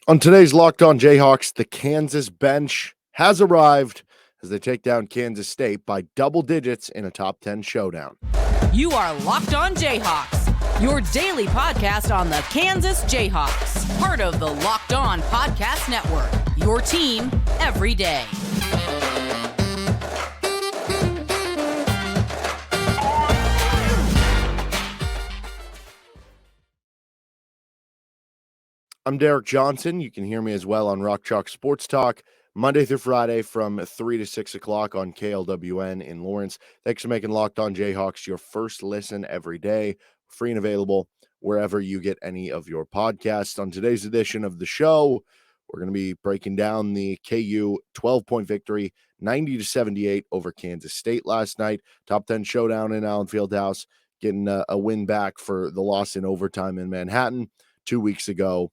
On today's Locked On Jayhawks, the Kansas bench has arrived as they take down Kansas State by double digits in a top 10 showdown. You are Locked On Jayhawks, your daily podcast on the Kansas Jayhawks, part of the Locked On Podcast Network, your team every day. I'm Derek Johnson. You can hear me as well on Rock Chalk Sports Talk, Monday through Friday from 3 to 6 o'clock on KLWN in Lawrence. Thanks for making Locked On Jayhawks your first listen every day, free and available wherever you get any of your podcasts. On today's edition of the show, we're going to be breaking down the KU 12-point victory, 90-78 over Kansas State last night. Top 10 showdown in Allen Fieldhouse, getting a win back for the loss in overtime in Manhattan 2 weeks ago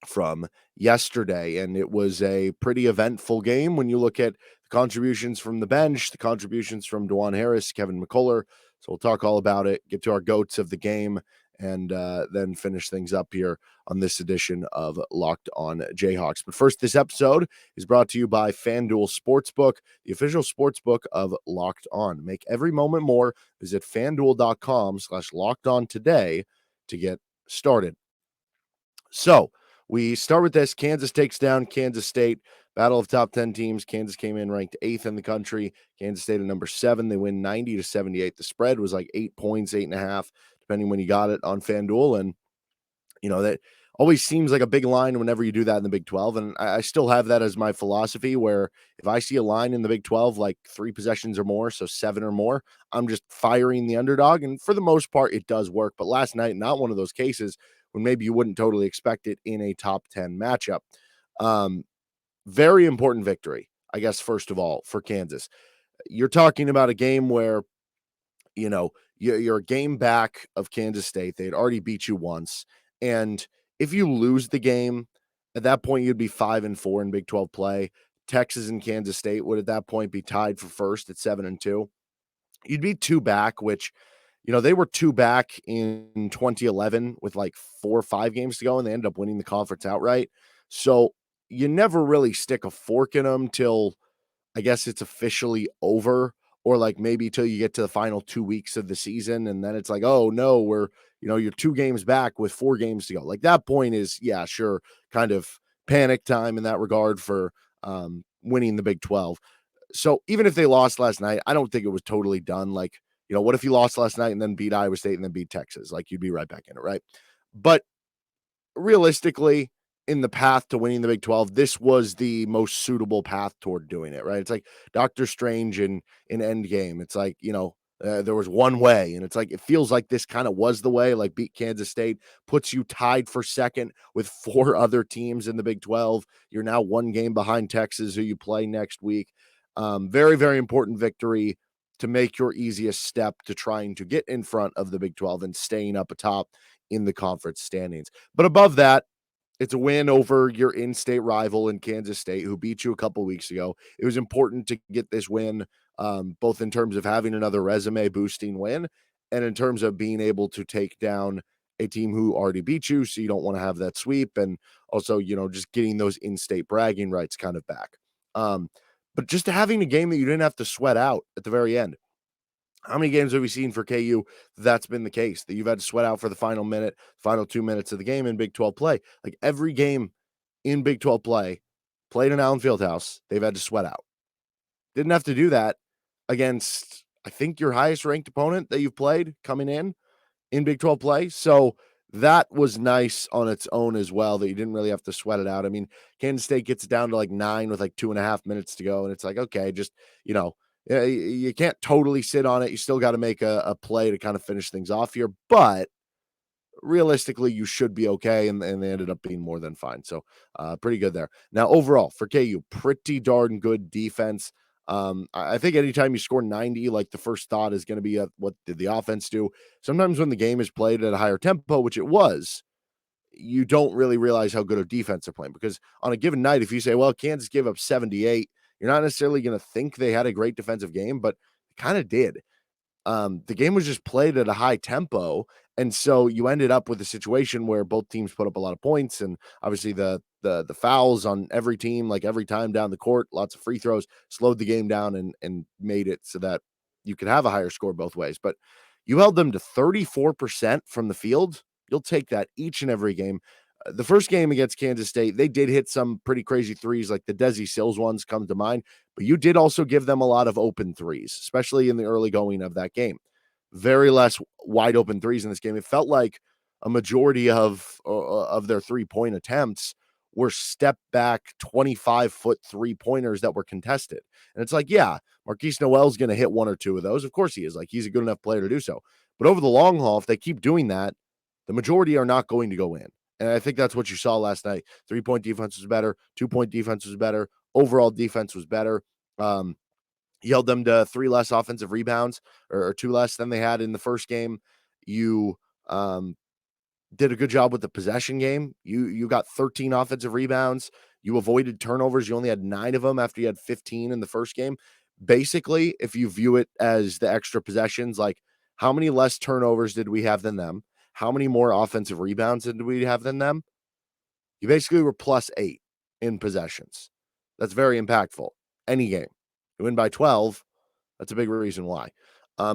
from yesterday. And it was a pretty eventful game when you look at the contributions from the bench, the contributions from Dajuan Harris, Kevin McCullar. So we'll talk all about it, get to our goats of the game, and then finish things up here on this edition of Locked On Jayhawks. But first, this episode is brought to you by FanDuel Sportsbook, the official sportsbook of Locked On. Make every moment more. Visit FanDuel.com/LockedOn today to get started. So we start with this. Kansas takes down Kansas State. Battle of top 10 teams. Kansas came in ranked 8th in the country. Kansas State at number 7. They win 90-78. The spread was like 8 points, 8.5, depending when you got it on FanDuel. And, you know, that always seems like a big line whenever you do that in the Big 12. And I still have that as my philosophy, where if I see a line in the Big 12, like 3 possessions or more, so 7 or more, I'm just firing the underdog. And for the most part, it does work. But last night, not one of those cases when maybe you wouldn't totally expect it in a top 10 matchup. Very important victory, I guess, first of all, for Kansas. You're talking about a game where, you know, you're a game back of Kansas State. They'd already beat you once. And if you lose the game, at that point, you'd be 5-4 in Big 12 play. Texas and Kansas State would at that point be tied for first at 7-2. You'd be 2 back, which, you know, they were 2 back in 2011 with like 4 or 5 games to go, and they ended up winning the conference outright. So you never really stick a fork in them till, I guess, it's officially over, or like maybe till you get to the final 2 weeks of the season. And then it's like, oh no, you're 2 games back with 4 games to go. Like that point is, yeah, sure, kind of panic time in that regard for winning the Big 12. So even if they lost last night, I don't think it was totally done. Like, you know, what if you lost last night and then beat Iowa State and then beat Texas? Like, you'd be right back in it, right? But realistically, in the path to winning the Big 12, this was the most suitable path toward doing it, right? It's like Doctor Strange in Endgame. It's like, you know, there was one way, and it's like it feels like this kind of was the way. Like, beat Kansas State, puts you tied for second with 4 other teams in the Big 12. You're now 1 game behind Texas, who you play next week. Very, very important victory to make your easiest step to trying to get in front of the Big 12 and staying up atop in the conference standings. But above that, it's a win over your in-state rival in Kansas State, who beat you a couple weeks ago. It was important to get this win, both in terms of having another resume-boosting win and in terms of being able to take down a team who already beat you, so you don't want to have that sweep, and also, you know, just getting those in-state bragging rights kind of back. But just having a game that you didn't have to sweat out at the very end. How many games have we seen for KU that's been the case, that you've had to sweat out for the final minute, final 2 minutes of the game in Big 12 play? Like every game in Big 12 play played in Allen Fieldhouse, they've had to sweat out. Didn't have to do that against, I think, your highest ranked opponent that you've played coming in Big 12 play. So that was nice on its own as well, that you didn't really have to sweat it out. I mean, Kansas State gets down to like 9 with like 2.5 minutes to go. And it's like, okay, just, you know, you can't totally sit on it. You still got to make a play to kind of finish things off here. But realistically, you should be okay. And they ended up being more than fine. So pretty good there. Now, overall, for KU, pretty darn good defense. I think anytime you score 90, like the first thought is going to be what did the offense do? Sometimes when the game is played at a higher tempo, which it was, you don't really realize how good of defense they're playing, because on a given night, if you say, well, Kansas gave up 78, you're not necessarily going to think they had a great defensive game, but kind of did. the game was just played at a high tempo. And so you ended up with a situation where both teams put up a lot of points, and obviously the fouls on every team, like every time down the court, lots of free throws, slowed the game down and made it so that you could have a higher score both ways. But you held them to 34% from the field. You'll take that each and every game. The first game against Kansas State, they did hit some pretty crazy threes, like the Desi Sills ones come to mind, but you did also give them a lot of open threes, especially in the early going of that game. Very less wide open threes in this game. It felt like a majority of their 3-point attempts were step back 25-foot 3-pointers that were contested. And it's like, yeah, Marquise Noel's going to hit one or two of those. Of course he is. Like, he's a good enough player to do so. But over the long haul, if they keep doing that, the majority are not going to go in. And I think that's what you saw last night. 3-point defense was better. 2-point defense was better. Overall defense was better. You held them to 3 less offensive rebounds or 2 less than they had in the first game. You did a good job with the possession game. You got 13 offensive rebounds. You avoided turnovers. You only had 9 of them after you had 15 in the first game. Basically, if you view it as the extra possessions, like how many less turnovers did we have than them? How many more offensive rebounds did we have than them? You basically were +8 in possessions. That's very impactful. Any game. You win by 12. That's a big reason why.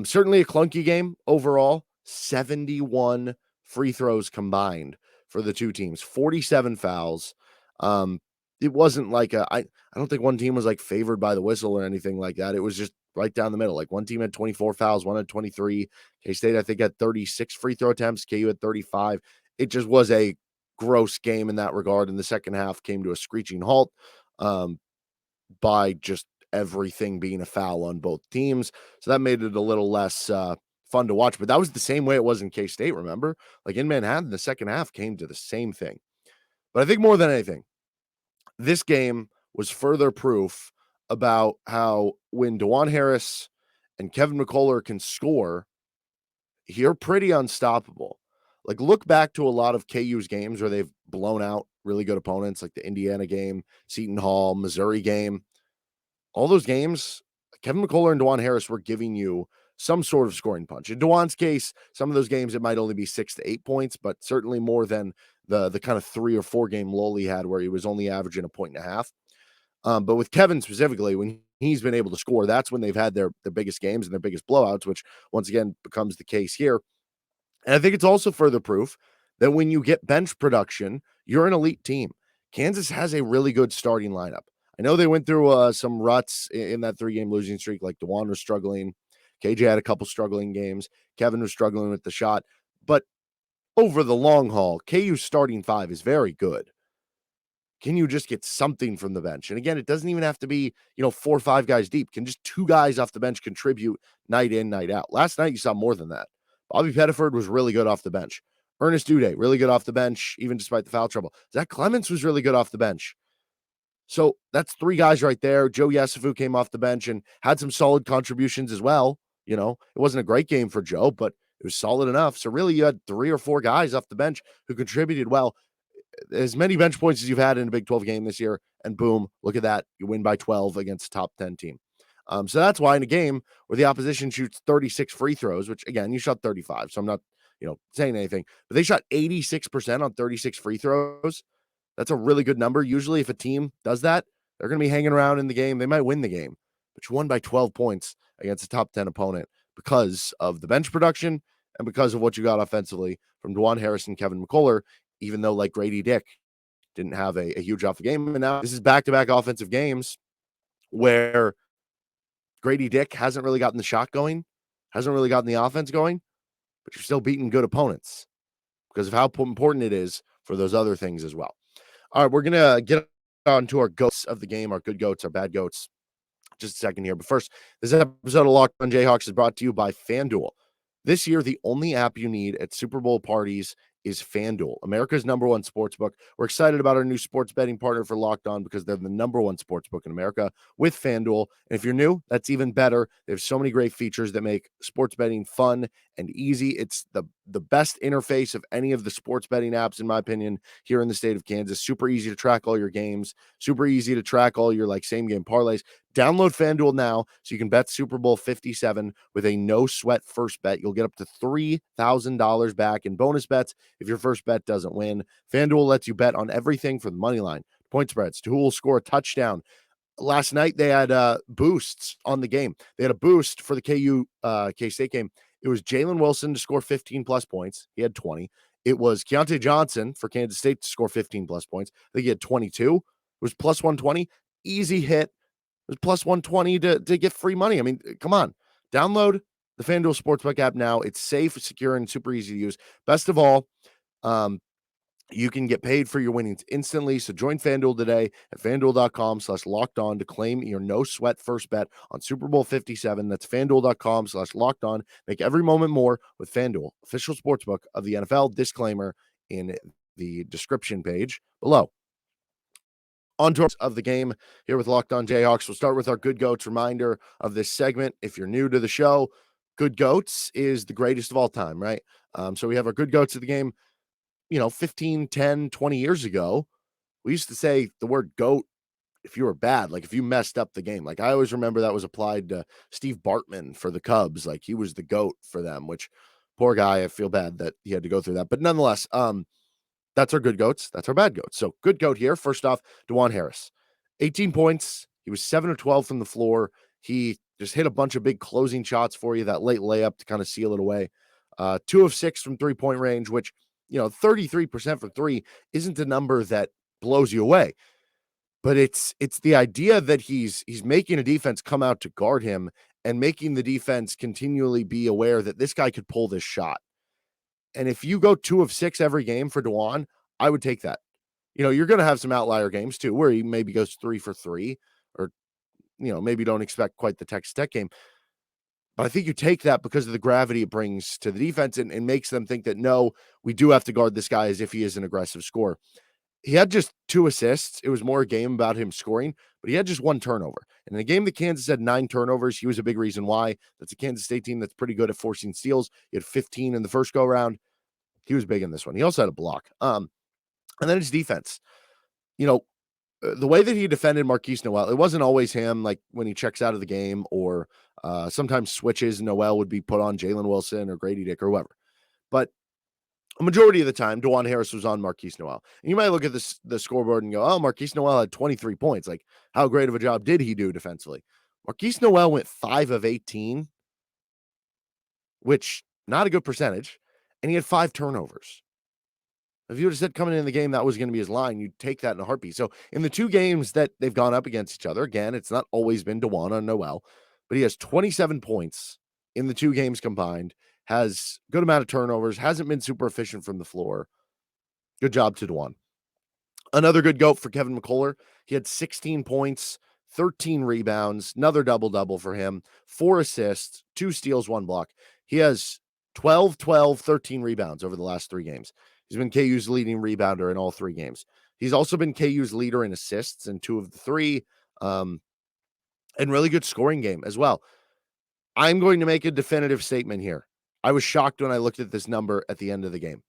Certainly a clunky game overall. 71 free throws combined for the two teams. 47 fouls. It wasn't like I don't think one team was like favored by the whistle or anything like that. It was just right down the middle. Like one team had 24 fouls, one had 23. K-State, I think, had 36 free throw attempts. KU had 35. It just was a gross game in that regard. And the second half came to a screeching halt by just everything being a foul on both teams. So that made it a little less fun to watch. But that was the same way it was in K-State, remember? Like in Manhattan, the second half came to the same thing. But I think more than anything, this game was further proof about how when Dajuan Harris and Kevin McCullar can score, you're pretty unstoppable. Like, look back to a lot of KU's games where they've blown out really good opponents, like the Indiana game, Seton Hall, Missouri game. All those games, Kevin McCullar and Dajuan Harris were giving you some sort of scoring punch. In Dajuan's case, some of those games, it might only be 6 to 8 points, but certainly more than the kind of 3 or 4 game lull he had where he was only averaging 1.5 points. But with Kevin specifically, when he's been able to score, that's when they've had their biggest games and their biggest blowouts, which once again becomes the case here. And I think it's also further proof that when you get bench production, you're an elite team. Kansas has a really good starting lineup. I know they went through some ruts in that 3-game losing streak, like Dajuan was struggling. KJ had a couple struggling games. Kevin was struggling with the shot. But over the long haul, KU's starting 5 is very good. Can you just get something from the bench? And again, it doesn't even have to be, 4 or 5 guys deep. Can just 2 guys off the bench contribute night in, night out? Last night, you saw more than that. Bobby Pettiford was really good off the bench. Ernest Uday, really good off the bench, even despite the foul trouble. Zach Clements was really good off the bench. So that's 3 guys right there. Joe Yesufu came off the bench and had some solid contributions as well. It wasn't a great game for Joe, but it was solid enough. So really, you had 3 or 4 guys off the bench who contributed well. As many bench points as you've had in a Big 12 game this year, and boom, look at that. You win by 12 against a top 10 team. So that's why in a game where the opposition shoots 36 free throws, which again, you shot 35, so I'm not, saying anything, but they shot 86% on 36 free throws. That's a really good number. Usually if a team does that, they're going to be hanging around in the game. They might win the game, but you won by 12 points against a top 10 opponent because of the bench production and because of what you got offensively from Dajuan Harris and Kevin McCullar, even though like Grady Dick didn't have a huge off game. And now this is back-to-back offensive games where Grady Dick hasn't really gotten the shot going, hasn't really gotten the offense going, but you're still beating good opponents because of how important it is for those other things as well. All right, we're going to get on to our goats of the game, our good goats, our bad goats, just a second here. But first, this episode of Locked On Jayhawks is brought to you by FanDuel. This year, the only app you need at Super Bowl parties is FanDuel, America's #1 sportsbook. We're excited about our new sports betting partner for Locked On because they're the #1 sportsbook in America with FanDuel. And if you're new, that's even better. They have so many great features that make sports betting fun and easy. It's the best interface of any of the sports betting apps, in my opinion, here in the state of Kansas. Super easy to track all your games, super easy to track all your like same game parlays. Download FanDuel now so you can bet Super Bowl 57 with a no sweat first bet. You'll get up to $3,000 back in bonus bets if your first bet doesn't win. FanDuel lets you bet on everything from the money line, point spreads, to who will score a touchdown. Last night they had boosts on the game. They had a boost for the K-State game. It was Jalen Wilson to score 15 plus points. He had 20. It was Keontae Johnson for Kansas State to score 15 plus points. I think he had 22. It was plus 120. Easy hit. It was plus 120 to get free money. I mean, come on. Download the FanDuel Sportsbook app now. It's safe, secure, and super easy to use. Best of all, you can get paid for your winnings instantly. So join FanDuel today at FanDuel.com/lockedon to claim your no sweat first bet on Super Bowl 57. That's FanDuel.com/lockedon. Make every moment more with FanDuel, official sportsbook of the NFL. Disclaimer in the description page below. On to of the game here with Locked On Jayhawks. We'll start with our Good Goats reminder of this segment. If you're new to the show, Good Goats is the greatest of all time, right? So we have our Good Goats of the game. 15, 10, 20 years ago, we used to say the word goat if you were bad, like if you messed up the game. Like I always remember that was applied to Steve Bartman for the Cubs. Like he was the goat for them, which poor guy, I feel bad that he had to go through that. But nonetheless, that's our good goats. That's our bad goats. So good goat here. First off, Dajuan Harris, 18 points. He was 7 of 12 from the floor. He just hit a bunch of big closing shots for you, that late layup to kind of seal it away. 2 of 6 from 3-point range, which 33% from 3 isn't a number that blows you away, but it's the idea that he's making a defense come out to guard him and making the defense continually be aware that this guy could pull this shot. And if you go 2 of 6 every game for Dajuan, I would take that. You're going to have some outlier games too, where he maybe goes 3 for 3, or maybe don't expect quite the Texas Tech game. But I think you take that because of the gravity it brings to the defense and makes them think that, no, we do have to guard this guy as if he is an aggressive scorer. He had just 2 assists. It was more a game about him scoring, but he had just 1 turnover. And in a game that Kansas had 9 turnovers, he was a big reason why. That's a Kansas State team that's pretty good at forcing steals. He had 15 in the first go-round. He was big in this one. He also had a block. And then his defense. The way that he defended Marquise Noel, it wasn't always him, like when he checks out of the game, or sometimes switches. Noel would be put on Jalen Wilson or Grady Dick or whoever. But a majority of the time, Dajuan Harris was on Marquise Noel. And you might look at the scoreboard and go, oh, Marquise Noel had 23 points. Like, how great of a job did he do defensively? Marquise Noel went 5 of 18, which not a good percentage, and he had 5 turnovers. If you would have said coming in the game that was going to be his line, you'd take that in a heartbeat. So in the 2 games that they've gone up against each other, again, it's not always been Dajuan on Noel, but he has 27 points in the 2 games combined, has good amount of turnovers, hasn't been super efficient from the floor. Good job to Dajuan. Another good goat for Kevin McCullar. He had 16 points, 13 rebounds, another double-double for him, 4 assists, 2 steals, 1 block. He has 12, 12, 13 rebounds over the last 3 games. He's been KU's leading rebounder in all 3 games. He's also been KU's leader in assists in 2 of the 3, and really good scoring game as well. I'm going to make a definitive statement here. I was shocked when I looked at this number at the end of the game,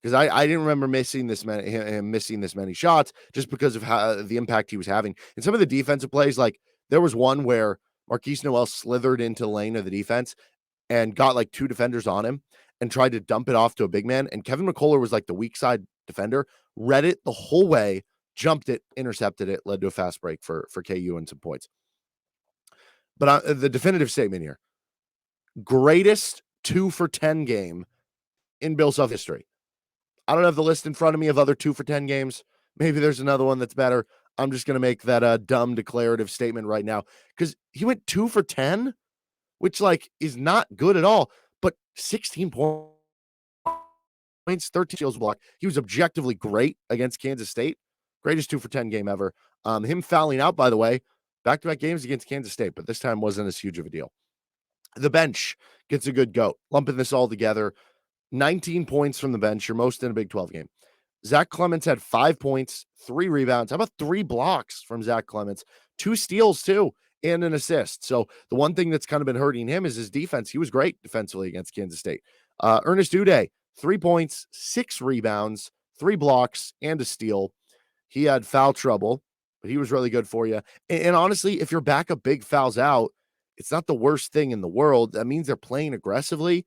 because I didn't remember him missing this many shots just because of how the impact he was having. And some of the defensive plays, like there was one where Marquise Noel slithered into the lane of the defense and got like 2 defenders on him and tried to dump it off to a big man. And Kevin McCullar was like the weak side defender, read it the whole way, jumped it, intercepted it, led to a fast break for KU and some points. But the definitive statement here, greatest 2 for 10 game in Bill Self history. I don't have the list in front of me of other 2 for 10 games. Maybe there's another one that's better. I'm just going to make that dumb declarative statement right now, because he went 2 for 10, which like is not good at all. But 16 points, 13 steals, block. He was objectively great against Kansas State. Greatest 2 for 10 game ever. Him fouling out, by the way, back-to-back games against Kansas State, but this time wasn't as huge of a deal. The bench gets a good goat. Lumping this all together, 19 points from the bench, your most in a Big 12 game. Zach Clements had 5 points, 3 rebounds. How about 3 blocks from Zach Clements? 2 steals, too. and an assist. So the one thing that's kind of been hurting him is his defense. He was great defensively against Kansas State. Ernest Uday, 3 points, 6 rebounds, 3 blocks, and a steal. He had foul trouble, but he was really good for you. And honestly, if your backup big fouls out, it's not the worst thing in the world. That means they're playing aggressively.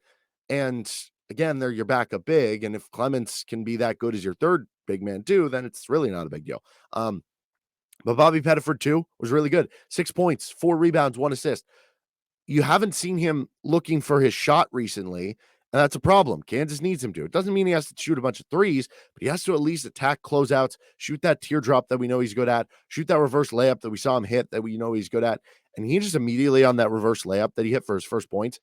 And again, they're your backup big. And if Clements can be that good as your third big man too, then it's really not a big deal. But Bobby Pettiford too was really good. 6 points, 4 rebounds, 1 assist. You haven't seen him looking for his shot recently, and that's a problem. Kansas needs him to. It doesn't mean he has to shoot a bunch of threes, but he has to at least attack closeouts, shoot that teardrop that we know he's good at, shoot that reverse layup that we saw him hit that we know he's good at. And he just immediately on that reverse layup that he hit for his first point,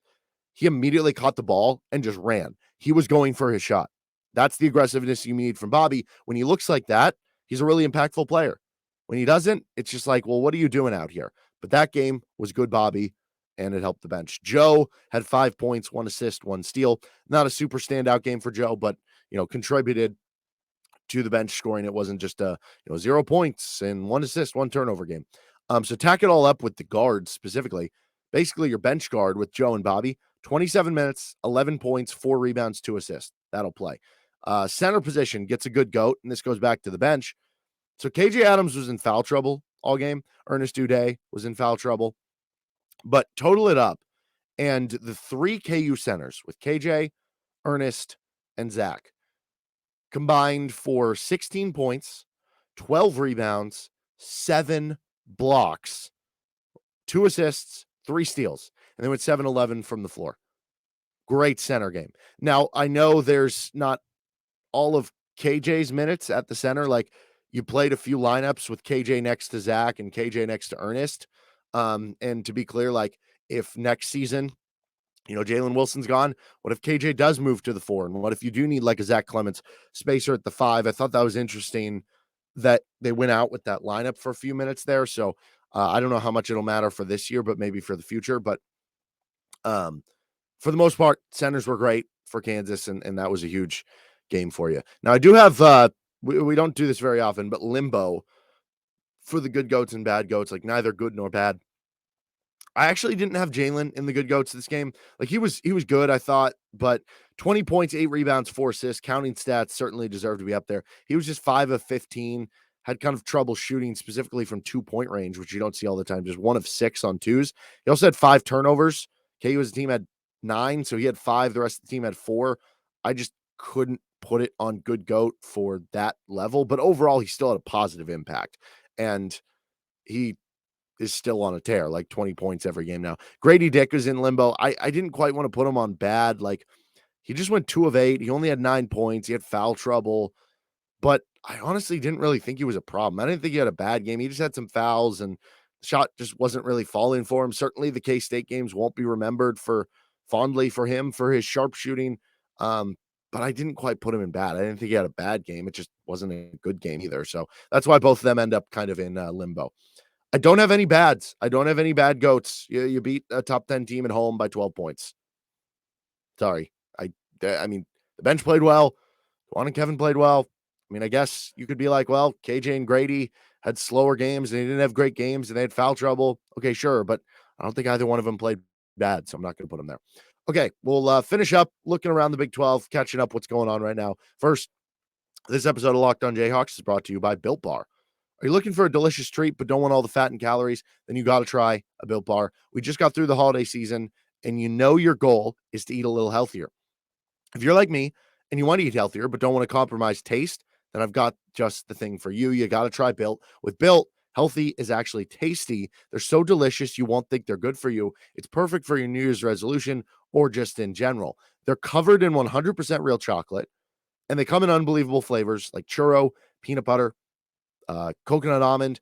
he immediately caught the ball and just ran. He was going for his shot. That's the aggressiveness you need from Bobby. When he looks like that, he's a really impactful player. When he doesn't, it's just like, well, what are you doing out here? But that game was good Bobby, and it helped the bench. Joe had 5 points, 1 assist, 1 steal. Not a super standout game for Joe, but, contributed to the bench scoring. It wasn't just 0 points and 1 assist, 1 turnover game. So tack it all up with the guards specifically. Basically, your bench guard with Joe and Bobby, 27 minutes, 11 points, 4 rebounds, 2 assists. That'll play. Center position gets a good goat, and this goes back to the bench. So KJ Adams was in foul trouble all game. Ernest Uday was in foul trouble. But total it up, and the 3 KU centers with KJ, Ernest, and Zach combined for 16 points, 12 rebounds, 7 blocks, 2 assists, 3 steals, and they went 7-11 from the floor. Great center game. Now, I know there's not all of KJ's minutes at the center. Like, you played a few lineups with KJ next to Zach and KJ next to Ernest. And to be clear, like, if next season, Jalen Wilson's gone, what if KJ does move to the 4? And what if you do need like a Zach Clements spacer at the 5? I thought that was interesting that they went out with that lineup for a few minutes there. So I don't know how much it'll matter for this year, but maybe for the future. But for the most part, centers were great for Kansas, and that was a huge game for you. Now, I do have we don't do this very often, but limbo for the good goats and bad goats, like neither good nor bad. I actually didn't have Jalen in the good goats this game. Like, he was good, I thought, but 20 points, 8 rebounds, 4 assists, counting stats certainly deserve to be up there. He was just 5 of 15, had kind of trouble shooting specifically from 2-point range, which you don't see all the time, just 1 of 6 on 2s. He also had 5 turnovers. KU as a team had 9, so he had 5. The rest of the team had 4. I just couldn't put it on good goat for that level, but overall he still had a positive impact, and he is still on a tear, like 20 points every game now. Grady Dick is in limbo. I didn't quite want to put him on bad. Like, he just went 2 of 8. He only had 9 points. He had foul trouble, but I honestly didn't really think he was a problem. I didn't think he had a bad game. He just had some fouls, and the shot just wasn't really falling for him. Certainly the K-State games won't be remembered fondly for him for his sharpshooting. But I didn't quite put him in bad. I didn't think he had a bad game. It just wasn't a good game either. So that's why both of them end up kind of in limbo. I don't have any bads. I don't have any bad goats. You beat a top 10 team at home by 12 points. Sorry. I mean, the bench played well. Juan and Kevin played well. I mean, I guess you could be like, well, KJ and Grady had slower games and they didn't have great games and they had foul trouble. Okay, sure. But I don't think either one of them played bad, so I'm not going to put them there. Okay, we'll finish up looking around the Big 12, catching up what's going on right now. First, this episode of Locked On Jayhawks is brought to you by Built Bar. Are you looking for a delicious treat but don't want all the fat and calories? Then you got to try a Built Bar. We just got through the holiday season, and your goal is to eat a little healthier. If you're like me and you want to eat healthier but don't want to compromise taste, then I've got just the thing for you. You got to try Built. With Built, healthy is actually tasty. They're so delicious you won't think they're good for you. It's perfect for your New Year's resolution or just in general. They're covered in 100% real chocolate, and they come in unbelievable flavors like churro, peanut butter, coconut almond.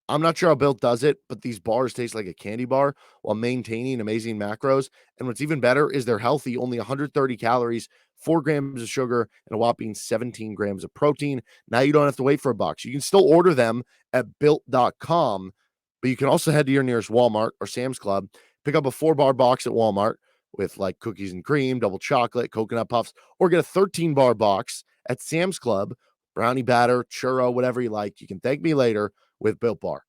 I'm not sure how Built does it, but these bars taste like a candy bar while maintaining amazing macros. And what's even better is they're healthy, only 130 calories, 4 grams of sugar, and a whopping 17 grams of protein. Now you don't have to wait for a box. You can still order them at Built.com, but you can also head to your nearest Walmart or Sam's Club, pick up a 4-bar box at Walmart with like cookies and cream, double chocolate, coconut puffs, or get a 13-bar box at Sam's Club, brownie batter, churro, whatever you like. You can thank me later with Built Bar.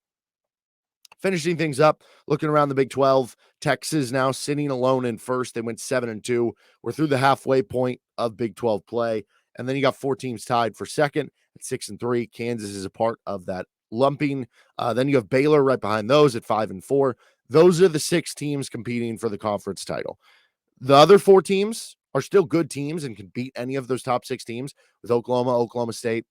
Finishing things up, looking around the Big 12, Texas now sitting alone in first. They went 7-2. We're through the halfway point of Big 12 play. And then you got 4 teams tied for second at 6-3. Kansas is a part of that lumping. Then you have Baylor right behind those at 5-4. Those are the 6 teams competing for the conference title. The other 4 teams are still good teams and can beat any of those top 6 teams with Oklahoma, Oklahoma State,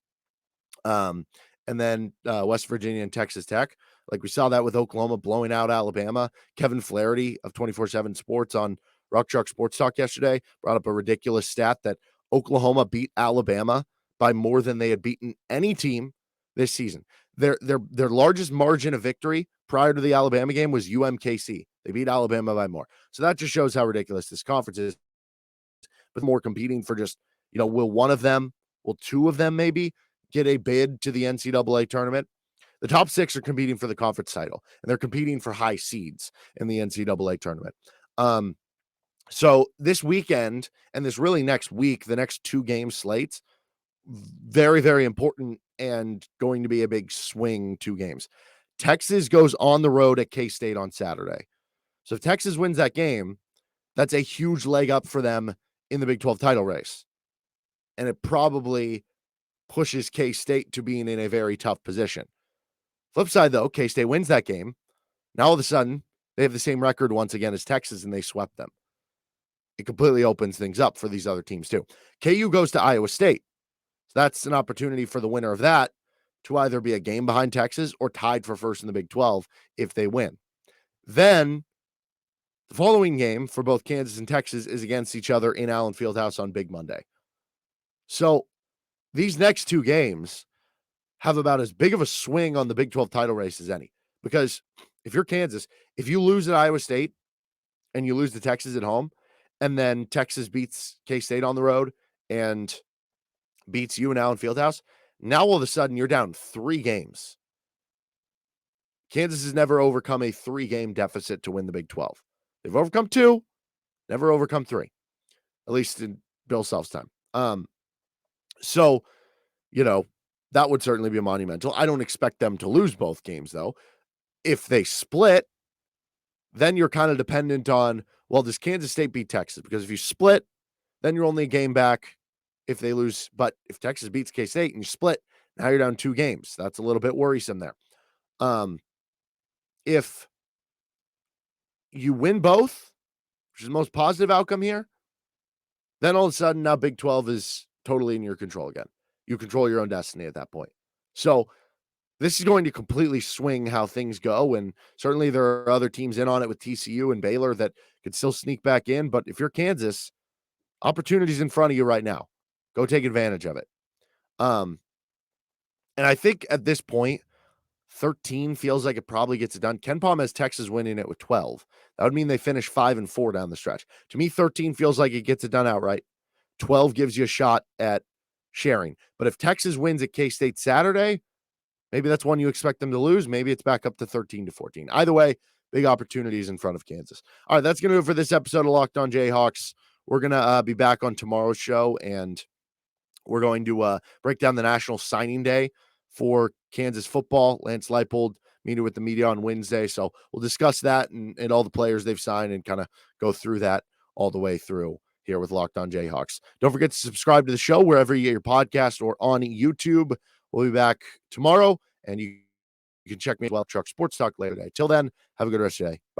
and then West Virginia and Texas Tech. Like we saw that with Oklahoma blowing out Alabama. Kevin Flaherty of 24/7 Sports on Rock Chalk Sports Talk yesterday brought up a ridiculous stat that Oklahoma beat Alabama by more than they had beaten any team this season. Their largest margin of victory prior to the Alabama game was UMKC. They beat Alabama by more. So that just shows how ridiculous this conference is. But more competing for just, will one of them, will 2 of them maybe get a bid to the NCAA tournament? The top 6 are competing for the conference title, and they're competing for high seeds in the NCAA tournament. So this weekend and this really next week, the next 2 game slates, very, very important and going to be a big swing 2 games. Texas goes on the road at K-State on Saturday. So if Texas wins that game, that's a huge leg up for them in the Big 12 title race. And it probably pushes K-State to being in a very tough position. Flip side, though, K-State wins that game. Now, all of a sudden, they have the same record once again as Texas, and they swept them. It completely opens things up for these other teams, too. KU goes to Iowa State. So that's an opportunity for the winner of that to either be a game behind Texas or tied for first in the Big 12 if they win. Then, the following game for both Kansas and Texas is against each other in Allen Fieldhouse on Big Monday. So, these next 2 games have about as big of a swing on the Big 12 title race as any. Because if you're Kansas, if you lose at Iowa State and you lose to Texas at home, and then Texas beats K-State on the road and beats you in Allen Fieldhouse, now all of a sudden you're down 3 games. Kansas has never overcome a 3-game deficit to win the Big 12. They've overcome 2, never overcome 3, at least in Bill Self's time. So, that would certainly be monumental. I don't expect them to lose both games, though. If they split, then you're kind of dependent on, well, does Kansas State beat Texas? Because if you split, then you're only a game back if they lose. But if Texas beats K-State and you split, now you're down 2 games. That's a little bit worrisome there. If you win both, which is the most positive outcome here, then all of a sudden now Big 12 is totally in your control again. You control your own destiny at that point. So this is going to completely swing how things go. And certainly there are other teams in on it with TCU and Baylor that could still sneak back in. But if you're Kansas, opportunity's in front of you right now. Go take advantage of it. And I think at this point, 13 feels like it probably gets it done. Ken Palm has Texas winning it with 12. That would mean they finish 5-4 down the stretch. To me, 13 feels like it gets it done outright. 12 gives you a shot at sharing. But if Texas wins at K-State Saturday, maybe that's one you expect them to lose. Maybe it's back up to 13-14. Either way, big opportunities in front of Kansas. All right, that's going to do it for this episode of Locked On Jayhawks. We're going to be back on tomorrow's show, and we're going to break down the national signing day for Kansas football. Lance Leipold meeting with the media on Wednesday. So we'll discuss that and all the players they've signed and kind of go through that all the way through here with Locked On Jayhawks. Don't forget to subscribe to the show wherever you get your podcast or on YouTube. We'll be back tomorrow, and you can check me at Rock Chalk Sports Talk later today. Till then, have a good rest of your day. Bye.